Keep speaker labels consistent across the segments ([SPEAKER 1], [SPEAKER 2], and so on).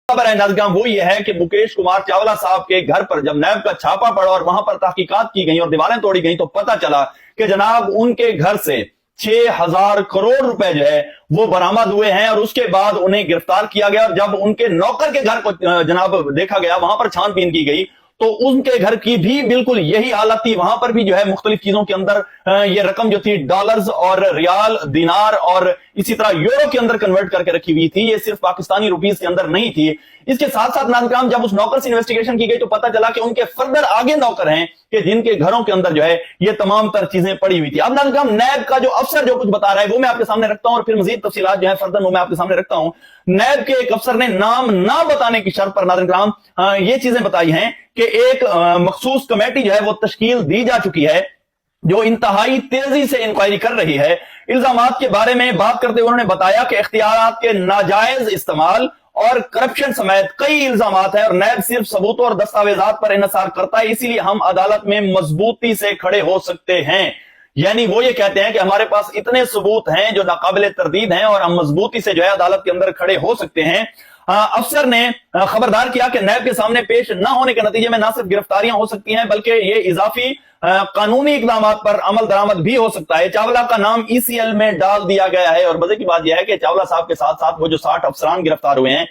[SPEAKER 1] खबर है नाज़रीन वो ये है कि मुकेश कुमार चावला साहब के घर पर जब नैब का छापा पड़ा और वहां पर तहकीकात की गई और दीवारें तोड़ी गई तो पता चला कि जनाब उनके घर से 6,000 करोड़ रुपए जो है वो बरामद हुए हैं और उसके बाद उन्हें गिरफ्तार किया गया। और जब उनके नौकर के घर को जनाब देखा गया, वहां पर छानबीन की गई तो उनके घर की भी बिल्कुल यही हालत थी। वहां पर भी जो है मुख्तलिफ चीजों के अंदर ये रकम जो थी डॉलर्स और रियाल, दिनार और इसी तरह यूरो के अंदर कन्वर्ट करके रखी हुई थी। ये सिर्फ पाकिस्तानी रुपीस के अंदर नहीं थी। इसके साथ साथ नाज़रीन जब उस नौकर से इन्वेस्टिगेशन की गई तो पता चला कि उनके फर्दर आगे नौकर हैं कि जिनके घरों के अंदर जो है ये तमाम तर चीजें पड़ी हुई थी। अब नाज़रीन नैब का जो अफसर जो कुछ बता रहा है वो मैं आपके सामने रखता हूं और फिर मजीद तफसीलात जो है फर्दर वो मैं आपके सामने रखता हूं। नैब के एक अफसर ने नाम ना बताने की शर्त पर नाज़रीन ये चीजें बताई हैं कि एक मखसूस कमेटी जो है वो तश्कील दी जा चुकी है जो इंतहाई तेजी से इंक्वायरी कर रही है। इल्जामात के बारे में बात करते हुए उन्होंने बताया कि इख्तियारात के नाजायज इस्तेमाल और करप्शन समेत कई इल्जामात है और नैब सिर्फ सबूतों और दस्तावेजात पर इन्हिसार करता है, इसीलिए हम अदालत में मजबूती से खड़े हो सकते हैं। यानी वो ये कहते हैं कि हमारे पास इतने सबूत हैं जो नाकाबिले तरदीद हैं और हम मजबूती से जो है अदालत के अंदर खड़े हो सकते हैं। अफसर ने खबरदार किया कि नैब के सामने पेश न होने के नतीजे में न सिर्फ गिरफ्तारियां हो सकती हैं बल्कि ये इजाफी कानूनी इकदाम पर अमल दरामद भी हो सकता है। चावला का नाम ECL में डाल दिया गया है और मजे की बात यह है कि चावला साहब के साथ साथ वो जो 60 अफसरान गिरफ्तार हुए हैं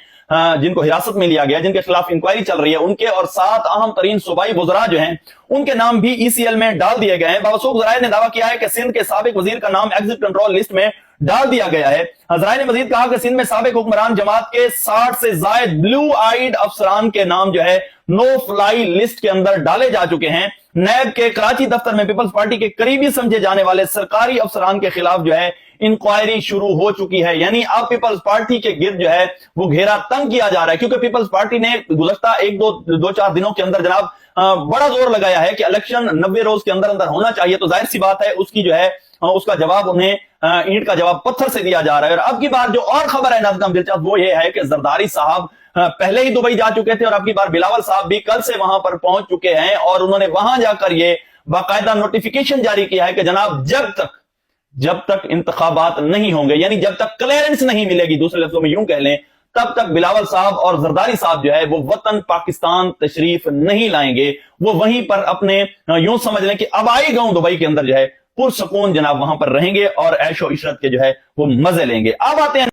[SPEAKER 1] जिनको हिरासत में लिया गया, जिनके खिलाफ इंक्वायरी चल रही है, उनके और 7 अहम तरीन सूबाई वुज़रा जो हैं उनके नाम भी ECL में डाल दिए गए हैं। बावसूख ज़राए ने दावा किया है कि सिंध के साबिक वजीर का नाम एग्जिट कंट्रोल लिस्ट में डाल दिया गया है। ज़राए ने मजीद कहा कि सिंध में साबिक हुक्मरान जमात के 60 से जायद ब्लू आइड अफसरान के नाम जो है नो फ्लाई लिस्ट के अंदर डाले जा चुके हैं। नैब के कराची दफ्तर में पीपल्स पार्टी के करीबी समझे जाने वाले सरकारी अफसरान के खिलाफ जो है इंक्वायरी शुरू हो चुकी है। यानी अब पीपल्स पार्टी के गिर्द जो है वो घेरा तंग किया जा रहा है क्योंकि पीपल्स पार्टी ने गुज़श्ता 1-2-4 दिनों के अंदर जनाब बड़ा जोर लगाया है कि इलेक्शन 90 रोज के अंदर अंदर होना चाहिए। तो जाहिर सी बात है उसकी जो है उसका जवाब उन्हें ईंट का जवाब पत्थर से दिया जा रहा है। और अब की बार जो और खबर है नाज़रीन दिलचस्प वो ये है कि जरदारी साहब पहले ही दुबई जा चुके थे और अब की बार बिलावल साहब भी कल से वहां पर पहुंच चुके हैं और उन्होंने वहां जाकर ये बाकायदा नोटिफिकेशन जारी किया है कि जनाब जब तक इंतखाबात नहीं होंगे, यानी जब तक क्लियरेंस नहीं मिलेगी, दूसरे लफ्जों में यूं कह लें, तब तक बिलावल साहब और जरदारी साहब जो है वो वतन पाकिस्तान तशरीफ नहीं लाएंगे। वो वहीं पर अपने यूं समझ लें कि आबाई गांव दुबई के अंदर जो है पुरसकून जनाब वहां पर रहेंगे और ऐशो इशरत के जो है वो मजे लेंगे। अब आते हैं